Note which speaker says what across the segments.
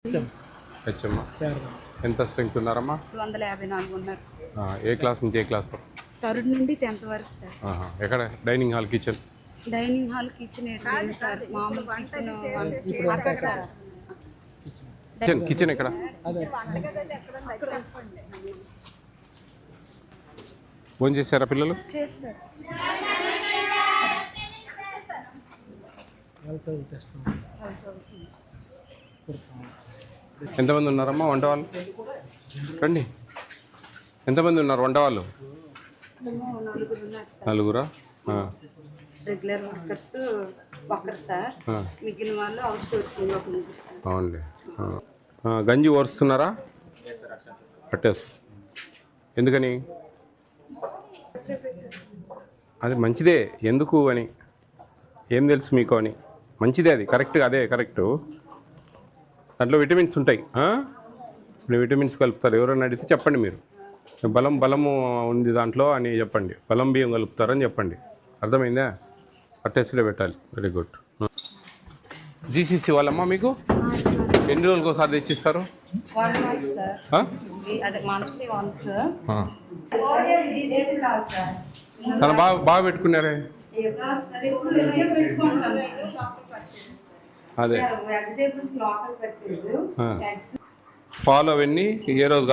Speaker 1: హెచ్ఎమ్మా ఎంత స్ట్రెంగ్త్ ఉన్నారమ్మా?
Speaker 2: 254 ఉన్నారు.
Speaker 1: ఏ క్లాస్ నుంచి ఏ క్లాస్ వరకు?
Speaker 2: థర్డ్ నుండి 10th వరకు సార్.
Speaker 1: ఎక్కడ dining hall kitchen?
Speaker 2: Dining hall kitchen ఏంటి సార్? మామూలు
Speaker 1: కిచెన్ కిచెన్ ఎక్కడ? ఫోన్ చేశారా పిల్లలు?
Speaker 2: చేస్తారు.
Speaker 1: ఎంతమంది ఉన్నారమ్మా వంట వాళ్ళు? రండి. ఎంతమంది ఉన్నారు వంట వాళ్ళు? నలుగురా?
Speaker 2: రెగ్యులర్ వర్కర్స్ ఒకరు సార్, మిగిలిన వాళ్ళు అవుట్ సోర్సింగ్ ఒక ముగ్గురు.
Speaker 1: అవునండి. గంజి ఓరుస్తున్నారా? పట్టేసు. ఎందుకని? అది మంచిదే. ఎందుకు అని ఏం తెలుసు మీకు అని? మంచిదే, అది కరెక్ట్గా, అదే కరెక్టు. దాంట్లో విటమిన్స్ ఉంటాయి. ఇప్పుడు విటమిన్స్ కలుపుతారు. ఎవరైనా అడిగితే చెప్పండి, మీరు బలము ఉంది దాంట్లో అని చెప్పండి. బలం బియ్యం కలుపుతారని చెప్పండి. అర్థమైందా? పట్టేసులో పెట్టాలి. Very good. జీసీసీ వాళ్ళమ్మా మీకు ఎన్ని రోజులకు ఒకసారి తెచ్చిస్తారు? తను బాగా పెట్టుకున్నారే. అదే పాలు అవన్నీ ఏ రోజు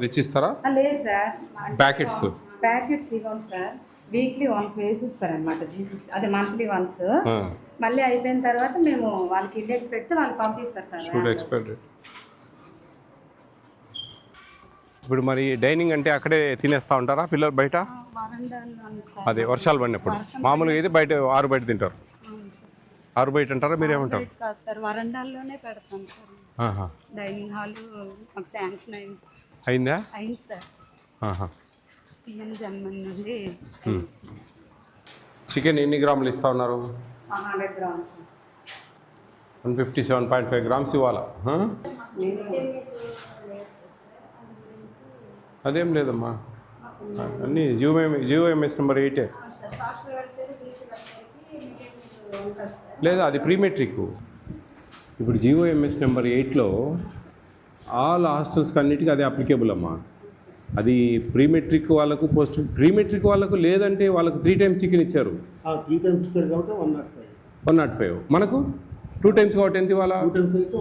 Speaker 1: తెచ్చిస్తారా?
Speaker 2: లేదు సార్,
Speaker 1: ప్యాకెట్స్
Speaker 2: ఇవ్వండి సార్. వీక్లీ వన్స్ వేసిస్తారు అనమాట. అదే మంత్లీ వన్స్. మళ్ళీ అయిపోయిన తర్వాత మేము వాళ్ళకి ఇండెక్స్ పెడితే వాళ్ళు పంపిస్తారు సార్.
Speaker 1: ఎక్స్పైరీ. ఇప్పుడు మరి డైనింగ్ అంటే అక్కడే తినేస్తా ఉంటారా పిల్లలు బయట? అదే వర్షాలు పడినప్పుడు మామూలుగా అయితే బయట ఆరు బయట తింటారు. ఆరు బయట అంటారా? మీరేమంటారు?
Speaker 2: సార్ వరండాల్లోనే పెడతాం సార్. డైనింగ్ హాల్ మాకు శాంక్షన్
Speaker 1: అయిందా?
Speaker 2: అయింది సార్. నుండి
Speaker 1: చికెన్ ఎన్ని గ్రాములు ఇస్తా ఉన్నారు?
Speaker 2: 100 గ్రామ్స్.
Speaker 1: 157.5 గ్రామ్స్ ఇవ్వాలా? అదేం లేదమ్మా, అన్నీ జియోఎంఎస్ నెంబర్ 8. లేదా అది ప్రీమెట్రిక్. ఇప్పుడు జియోఎంఎస్ నెంబర్ 8లో ఆల్ హాస్టల్స్కి అన్నిటికీ అదే అప్లికేబుల్ అమ్మా. అది ప్రీమెట్రిక్ వాళ్ళకు, పోస్ట్ ప్రీమెట్రిక్ వాళ్ళకు లేదంటే వాళ్ళకు 3 times చికెన్ ఇచ్చారు.
Speaker 3: 3 times ఇచ్చారు కాబట్టి
Speaker 1: 105. మనకు 2 times కాబట్టి ఎంత ఇవ్వాలా?
Speaker 3: 2 times అయితే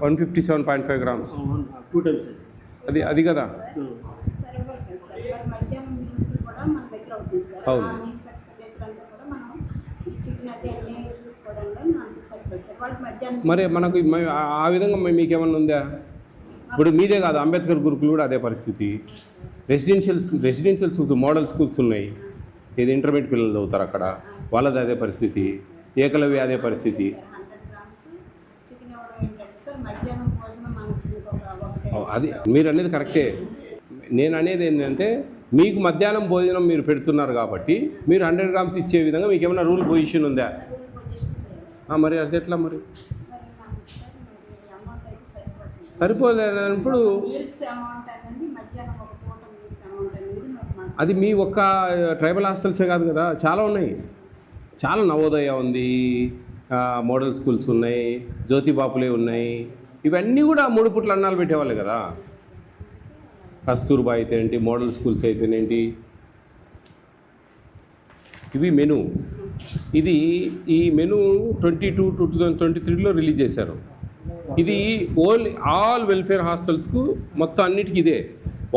Speaker 1: 157.5 గ్రామ్స్.
Speaker 3: 2 times అయితే
Speaker 1: అది కదా. అవును. మరి మనకు ఆ విధంగా మీకేమన్నా ఉందా? ఇప్పుడు మీదే కాదు, అంబేద్కర్ గురుకులు కూడా అదే పరిస్థితి. రెసిడెన్షియల్ మోడల్ స్కూల్స్ ఉన్నాయి. ఇది ఇంటర్మీడియట్ పిల్లలు చదువుతారు అక్కడ, వాళ్ళది అదే పరిస్థితి. ఏకలవ్య అదే పరిస్థితి. అది మీరు అనేది కరెక్టే. నేను అనేది ఏంటంటే మీకు మధ్యాహ్నం భోజనం మీరు పెడుతున్నారు కాబట్టి మీరు 100 గ్రామ్స్ ఇచ్చే విధంగా మీకు ఏమైనా రూల్ పొజిషన్ ఉందా? మరి అది ఎట్లా? మరి సరిపోలేనప్పుడు అది మీ ఒక్క ట్రైబల్ హాస్టల్సే కాదు కదా, చాలా ఉన్నాయి. చాలా నవోదయ ఉంది, మోడల్ స్కూల్స్ ఉన్నాయి, జ్యోతిబాపులే ఉన్నాయి. ఇవన్నీ కూడా 3 పూట్ల అన్నాలు పెట్టేవాళ్ళు కదా. కస్తూర్బా అయితే ఏంటి, మోడల్ స్కూల్స్ అయితేనేంటి. ఇవి మెను. ఈ మెను 2023లో రిలీజ్ చేశారు. ఇది ఆల్ వెల్ఫేర్ హాస్టల్స్కు మొత్తం అన్నిటికీ ఇదే.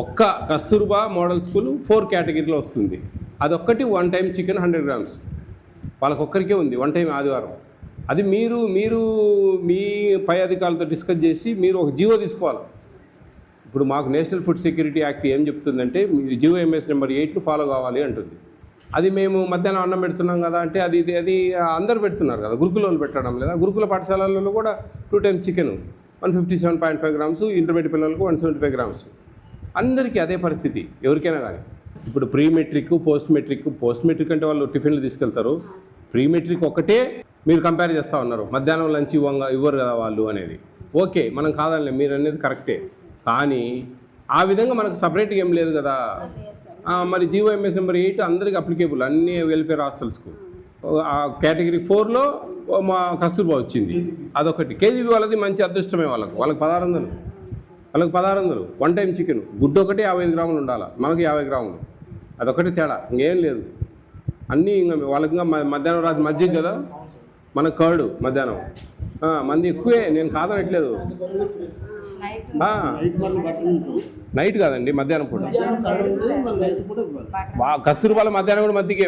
Speaker 1: ఒక్క కస్తూర్బా మోడల్ స్కూల్ 4 కేటగిరీలో వస్తుంది. అదొక్కటి 1 time చికెన్ 100 గ్రామ్స్ వాళ్ళకొక్కరికే ఉంది, 1 time ఆదివారం. అది మీరు మీ పై అధికారులతో డిస్కస్ చేసి మీరు ఒక జీవో తీసుకోవాలి. ఇప్పుడు మాకు నేషనల్ ఫుడ్ సెక్యూరిటీ యాక్ట్ ఏం చెప్తుందంటే జియోఎంఎస్ నెంబర్ 8 ఫాలో కావాలి అంటుంది. అది మేము మధ్యాహ్నం అన్నం పెడుతున్నాం కదా అంటే అది అందరు పెడుతున్నారు కదా, గురుకులలో పెట్టడం లేదా? గురుకుల పాఠశాలలలో కూడా 2 times చికెన్ 157.5 గ్రామ్స్, ఇంటర్మీడియట్ పిల్లలకు 175 గ్రామ్స్. అందరికీ అదే పరిస్థితి, ఎవరికైనా కానీ. ఇప్పుడు ప్రీమెట్రిక్, పోస్ట్ మెట్రిక్ అంటే వాళ్ళు టిఫిన్లు తీసుకెళ్తారు. ప్రీమెట్రిక్ ఒక్కటే మీరు కంపేర్ చేస్తూ ఉన్నారు. మధ్యాహ్నం లంచ్ ఇవ్వరు కదా వాళ్ళు అనేది. ఓకే, మనం కాదనిలే, మీరు అనేది కరెక్టే. కానీ ఆ విధంగా మనకు సపరేట్గా ఏం లేదు కదా. మరి జియోఎంఎస్ నెంబర్ 8 అందరికి అప్లికేబుల్, అన్ని వెల్ఫేర్ హాస్టల్స్కు. కేటగిరీ 4లో మా కస్తూర్బా వచ్చింది. అదొకటి. కేజీబీ వాళ్ళది మంచి అదృష్టమే. వాళ్ళకి 1600, వాళ్ళకి 1600. వన్ టైం చికెన్ గుడ్డు ఒకటి 55 గ్రాములు ఉండాలి, మనకి 50 గ్రాములు. అదొకటి తేడా, ఇంకేం లేదు. అన్నీ ఇంకా వాళ్ళకి ఇంకా మధ్యాహ్నం రాత్రి మజ్జిగ కదా, మన కర్డు మధ్యాహ్నం. మంది ఎక్కువే, నేను కాదనట్లేదు. నైట్ కాదండి, మధ్యాహ్నం పూట. కస్తూర్బాల మధ్యాహ్నం కూడా మజ్జిగే.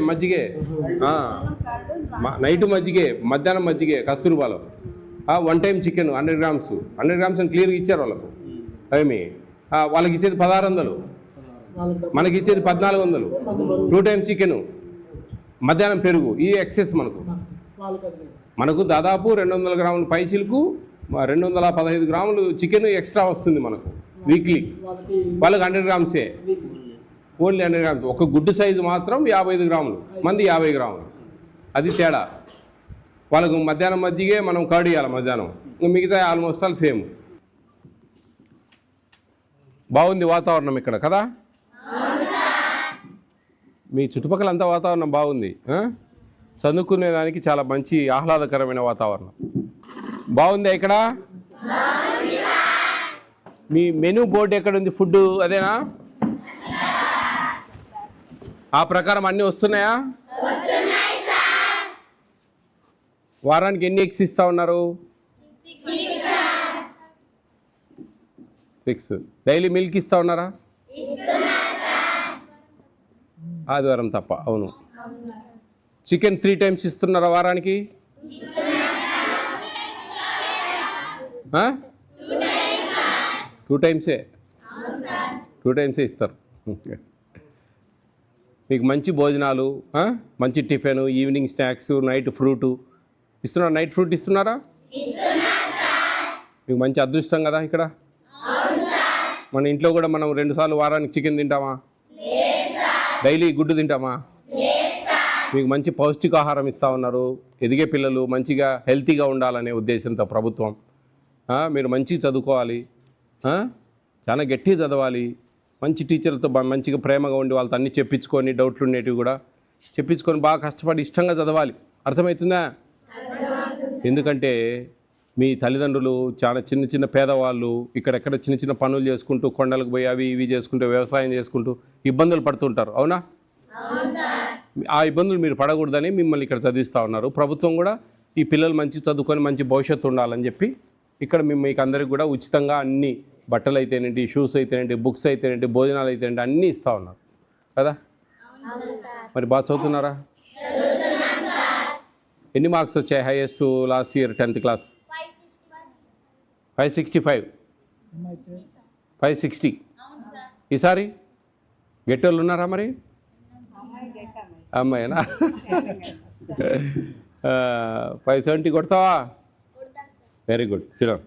Speaker 1: నైట్ మజ్జిగే, మధ్యాహ్నం మజ్జిగే కస్తూర్బాలో. వన్ టైం చికెన్ 100 గ్రామ్స్ అని క్లియర్గా ఇచ్చారు వాళ్ళకు. ఏమి వాళ్ళకి ఇచ్చేది 1600, మనకి ఇచ్చేది 1400. 2 టైం చికెను, మధ్యాహ్నం పెరుగు. ఈ ఎక్సెస్ మనకు దాదాపు 200 గ్రాముల పైచిలకు 215 గ్రాములు చికెన్ ఎక్స్ట్రా వస్తుంది మనకు వీక్లీ. వాళ్ళకి 100 గ్రామ్సే, ఓన్లీ 100 గ్రామ్స్. ఒక గుడ్డు సైజు మాత్రం 55 గ్రాములు, మంది 50 గ్రాములు. అది తేడా. వాళ్ళకు మధ్యాహ్నం మజ్జిగే, మనం కర్డ్ ఇవ్వాలి మధ్యాహ్నం. ఇంకా మిగతా ఆల్మోస్ట్ ఆల్ సేమ్. బాగుంది వాతావరణం ఇక్కడ కదా, మీ చుట్టుపక్కల అంతా వాతావరణం బాగుంది. చదువుకునే దానికి చాలా మంచి ఆహ్లాదకరమైన వాతావరణం. బాగుందా ఇక్కడ? మీ మెనూ బోర్డు ఎక్కడుంది? ఫుడ్ అదేనా? ఆ ప్రకారం అన్నీ వస్తున్నాయా? వారానికి ఎన్ని ఎగ్స్ ఇస్తా ఉన్నారు? 6. డైలీ మిల్క్ ఇస్తా ఉన్నారా? ఆదివారం తప్ప. అవును. చికెన్ 3 టైమ్స్ ఇస్తున్నారా వారానికి? 2 టైమ్సే. 2 టైమ్సే ఇస్తారు. మీకు మంచి భోజనాలు, మంచి tiffin, evening snacks, night fruit ఇస్తున్నారా? నైట్ ఫ్రూట్ ఇస్తున్నారా? మీకు మంచి అదృష్టం కదా ఇక్కడ. మన ఇంట్లో కూడా మనం 2 సార్లు వారానికి చికెన్ తింటామా? డైలీ గుడ్డు తింటామా? మీకు మంచి పౌష్టికాహారం ఇస్తూ ఉన్నారు. ఎదిగే పిల్లలు మంచిగా హెల్తీగా ఉండాలనే ఉద్దేశంతో ప్రభుత్వం. మీరు మంచిగా చదువుకోవాలి, చాలా గట్టిగా చదవాలి, మంచి టీచర్లతో మంచిగా ప్రేమగా ఉండి వాళ్ళతో అన్నీ చెప్పించుకొని, డౌట్లు ఉండేటివి కూడా చెప్పించుకొని బాగా కష్టపడి ఇష్టంగా చదవాలి. అర్థమవుతుందా? ఎందుకంటే మీ తల్లిదండ్రులు చాలా చిన్న చిన్న పేదవాళ్ళు, ఇక్కడెక్కడ చిన్న చిన్న పనులు చేసుకుంటూ, కొండలకు పోయి అవి ఇవి చేసుకుంటూ, వ్యవసాయం చేసుకుంటూ ఇబ్బందులు పడుతుంటారు. అవునా? ఆ ఇబ్బందులు మీరు పడకూడదని మిమ్మల్ని ఇక్కడ చదివిస్తూ ఉన్నారు. ప్రభుత్వం కూడా ఈ పిల్లలు మంచి చదువుకొని మంచి భవిష్యత్తు ఉండాలని చెప్పి ఇక్కడ మీకు అందరికి కూడా ఉచితంగా అన్ని బట్టలు అయితేనేంటి, షూస్ అయితేనేంటి, బుక్స్ అయితేనేంటి, భోజనాలు అయితేనేంటి అన్నీ ఇస్తూ ఉన్నారు కదా. మరి బాగా చదువుతున్నారా? ఎన్ని మార్క్స్ వచ్చాయి highest last year 10th class? 565. 560. ఈసారి గెట్టోళ్ళు ఉన్నారా? మరి అమ్మాయినా? 570 కొడతావా? Very good. సిడౌన్.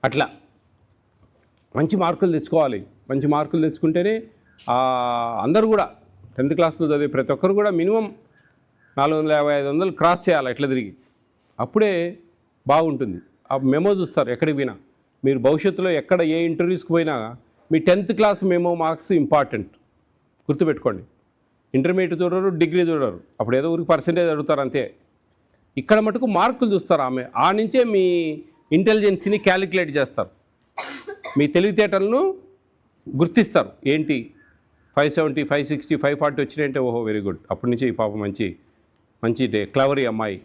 Speaker 1: అట్లా మంచి మార్కులు తెచ్చుకోవాలి. మంచి మార్కులు తెచ్చుకుంటేనే అందరూ కూడా 10th క్లాస్లో చదివే ప్రతి ఒక్కరు కూడా మినిమం 450-500 క్రాస్ చేయాలి ఎట్లా తిరిగి. అప్పుడే బాగుంటుంది. ఆ మెమో చూస్తారు ఎక్కడికి పోయినా. మీరు భవిష్యత్తులో ఎక్కడ ఏ ఇంటర్వ్యూస్కి పోయినా మీ 10th class memo marks important. గుర్తుపెట్టుకోండి. ఇంటర్మీడియట్ చూడరు, డిగ్రీ చూడరు. అప్పుడు ఏదో ఊరికి పర్సెంటేజ్ అడుగుతారు అంతే. ఇక్కడ మటుకు మార్కులు చూస్తారు. ఆ నుంచే మీ ఇంటెలిజెన్స్ని క్యాలిక్యులేట్ చేస్తారు, మీ తెలివితేటలను గుర్తిస్తారు. ఏంటి 570, 560, 540 వచ్చినాయంటే ఓహో వెరీ గుడ్. అప్పటి నుంచి ఈ పాప మంచి క్లవరీ అమ్మాయి,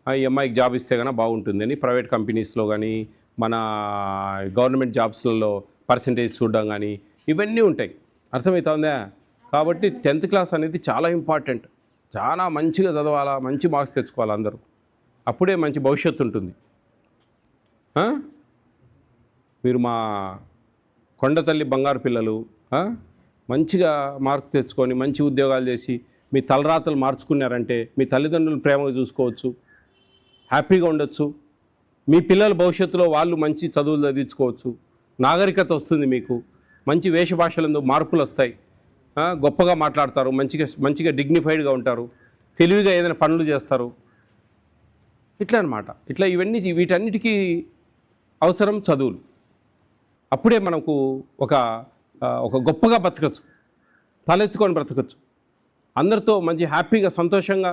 Speaker 1: ఈ అమ్మాయికి జాబ్ ఇస్తే కన్నా బాగుంటుందని ప్రైవేట్ కంపెనీస్లో కానీ మన గవర్నమెంట్ జాబ్స్లలో పర్సంటేజ్ చూడడం కానీ ఇవన్నీ ఉంటాయి. అర్థమవుతుందా? కాబట్టి 10th క్లాస్ అనేది చాలా ఇంపార్టెంట్. చాలా మంచిగా చదవాలా, మంచి మార్క్స్ తెచ్చుకోవాలి అందరూ. అప్పుడే మంచి భవిష్యత్తు ఉంటుంది. మీరు మా కొండతల్లి బంగారు పిల్లలు, మంచిగా మార్క్స్ తెచ్చుకొని మంచి ఉద్యోగాలు చేసి మీ తలరాతలు మార్చుకున్నారంటే మీ తల్లిదండ్రులను ప్రేమగా చూసుకోవచ్చు, హ్యాపీగా ఉండొచ్చు. మీ పిల్లల భవిష్యత్తులో వాళ్ళు మంచి చదువులు చదివించుకోవచ్చు. నాగరికత వస్తుంది, మీకు మంచి వేషభాషలందు మార్పులు వస్తాయి, గొప్పగా మాట్లాడతారు, మంచిగా డిగ్నిఫైడ్గా ఉంటారు, తెలివిగా ఏదైనా పనులు చేస్తారు. ఇట్లా అన్నమాట. ఇట్లా వీటన్నిటికీ అవసరం చదువులు. అప్పుడే మనకు ఒక గొప్పగా బ్రతకచ్చు, తలెత్తుకొని బ్రతకచ్చు, అందరితో మంచి హ్యాపీగా సంతోషంగా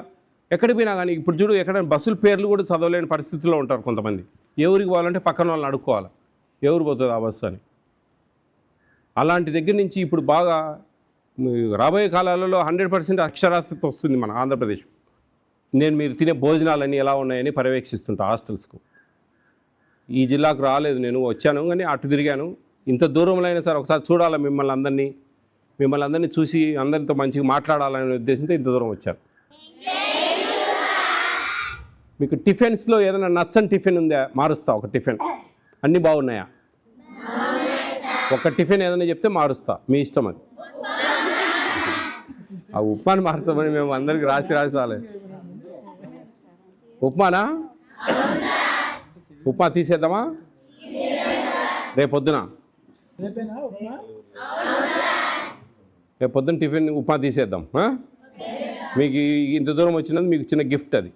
Speaker 1: ఎక్కడికి పోయినా కానీ ఇప్పుడు చూడు ఎక్కడైనా బస్సుల పేర్లు కూడా చదవలేని పరిస్థితుల్లో ఉంటారు కొంతమంది. ఏ ఊరికి పోవాలంటే పక్కన వాళ్ళని అడుక్కోవాలి, ఎవరు పోతుంది ఆ బస్సు అని. అలాంటి దగ్గర నుంచి ఇప్పుడు బాగా రాబోయే కాలాలలో 100% అక్షరాస్యత వస్తుంది మన ఆంధ్రప్రదేశ్. నేను మీరు తినే భోజనాలన్నీ ఎలా ఉన్నాయని పర్యవేక్షిస్తుంటా హాస్టల్స్కు. ఈ జిల్లాకు రాలేదు, నేను వచ్చాను కానీ అటు తిరిగాను. ఇంత దూరంలో అయినా సరే ఒకసారి చూడాలి మిమ్మల్ని అందరినీ చూసి అందరితో మంచిగా మాట్లాడాలనే ఉద్దేశంతో ఇంత దూరం వచ్చాను. మీకు టిఫిన్స్లో ఏదైనా నచ్చని టిఫిన్ ఉందా? మారుస్తా ఒక టిఫిన్. అన్నీ బాగున్నాయా? ఒక టిఫిన్ ఏదైనా చెప్తే మారుస్తా, మీ ఇష్టం అది. ఆ ఉప్మాని మారుతామని మేము అందరికి రాసి రాసాలి. ఉప్మానా? ఉప్మా తీసేద్దామా రేపొద్దున? రేపొద్దున టిఫిన్ ఉప్మా తీసేద్దాం. మీకు ఇంత దూరం వచ్చినందుకు మీకు చిన్న గిఫ్ట్ అది.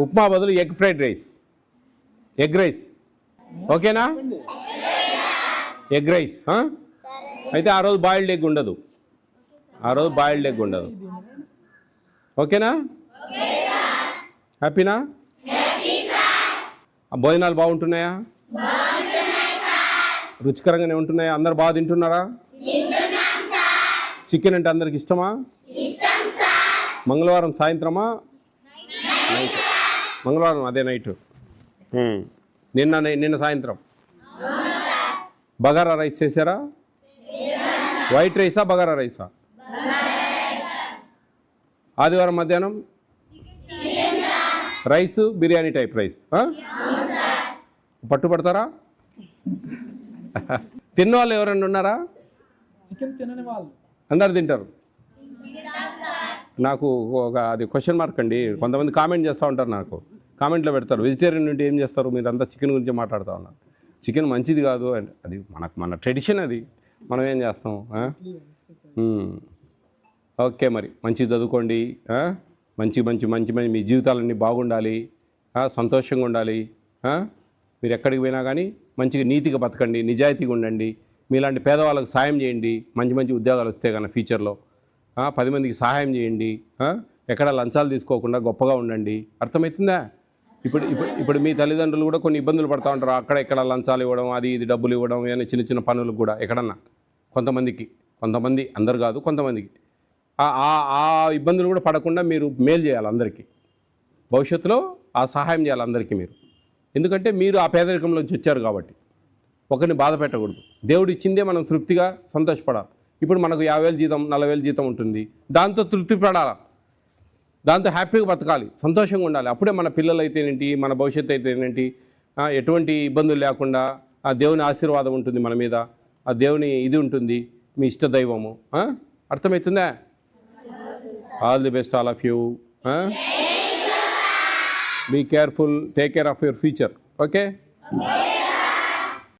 Speaker 1: ఉప్మా బదులు egg fried rice, egg rice, ఓకేనా? Egg rice. అయితే ఆ రోజు బాయిల్డ్ ఎగ్ ఉండదు, ఓకేనా? హ్యాపీనా? భోజనాలు బాగుంటున్నాయా? రుచికరంగానే ఉంటున్నాయా? అందరు బాగా తింటున్నారా? చికెన్ అంటే అందరికి ఇష్టమా? మంగళవారం సాయంత్రమా? నైట్. మంగళవారం అదే నైట్. నిన్న సాయంత్రం బగారా రైస్ చేశారా? వైట్ రైసా బగారా రైసా? ఆదివారం మధ్యాహ్నం రైస్, బిర్యానీ టైప్ రైస్. పట్టుపడతారా? తిన్న వాళ్ళు ఎవరైనా ఉన్నారా? అందరు తింటారు. నాకు అది క్వశ్చన్ మార్క్ అండి. కొంతమంది కామెంట్ చేస్తూ ఉంటారు, నాకు కామెంట్లో పెడతారు, వెజిటేరియన్ నుండి ఏం చేస్తారు మీరు అంతా చికెన్ గురించి మాట్లాడుతూ ఉన్నారు. చికెన్ మంచిది కాదు అంటే అది మన ట్రెడిషన్, అది మనం ఏం చేస్తాం. ఓకే, మరి మంచిగా చదువుకోండి, మంచి మీ జీవితాలన్నీ బాగుండాలి, సంతోషంగా ఉండాలి. మీరు ఎక్కడికి పోయినా కానీ మంచిగా నీతిగా బతకండి, నిజాయితీగా ఉండండి. మీలాంటి పేదవాళ్ళకి సాయం చేయండి, మంచి ఉద్యోగాలు వస్తే కానీ ఫ్యూచర్లో 10 మందికి సహాయం చేయండి. ఎక్కడ లంచాలు తీసుకోకుండా గొప్పగా ఉండండి. అర్థమవుతుందా? ఇప్పుడు మీ తల్లిదండ్రులు కూడా కొన్ని ఇబ్బందులు పడుతూ ఉంటారు, అక్కడ ఇక్కడ లంచాలు ఇవ్వడం, అది ఇది డబ్బులు ఇవ్వడం, ఏమైనా చిన్న పనులకు కూడా ఎక్కడన్నా కొంతమంది, అందరు కాదు కొంతమందికి ఆ ఇబ్బందులు కూడా పడకుండా మీరు మేలు చేయాలి అందరికీ. భవిష్యత్తులో ఆ సహాయం చేయాలి అందరికీ మీరు. ఎందుకంటే మీరు ఆ పేదరికంలోంచి వచ్చారు కాబట్టి ఒకరిని బాధ పెట్టకూడదు. దేవుడు ఇచ్చిందే మనం తృప్తిగా సంతోషపడాలి. ఇప్పుడు మనకు 50,000 జీతం, 40,000 జీతం ఉంటుంది, దాంతో తృప్తి పడాలి, దాంతో హ్యాపీగా బతకాలి, సంతోషంగా ఉండాలి. అప్పుడే మన పిల్లలు అయితేనేంటి, మన భవిష్యత్తు అయితేనేంటి, ఎటువంటి ఇబ్బందులు లేకుండా ఆ దేవుని ఆశీర్వాదం ఉంటుంది మన మీద, ఆ దేవుని ఇది ఉంటుంది, మీ ఇష్ట దైవము. అర్థమవుతుందా? All the best all of you. Be careful, take care of your future. Okay.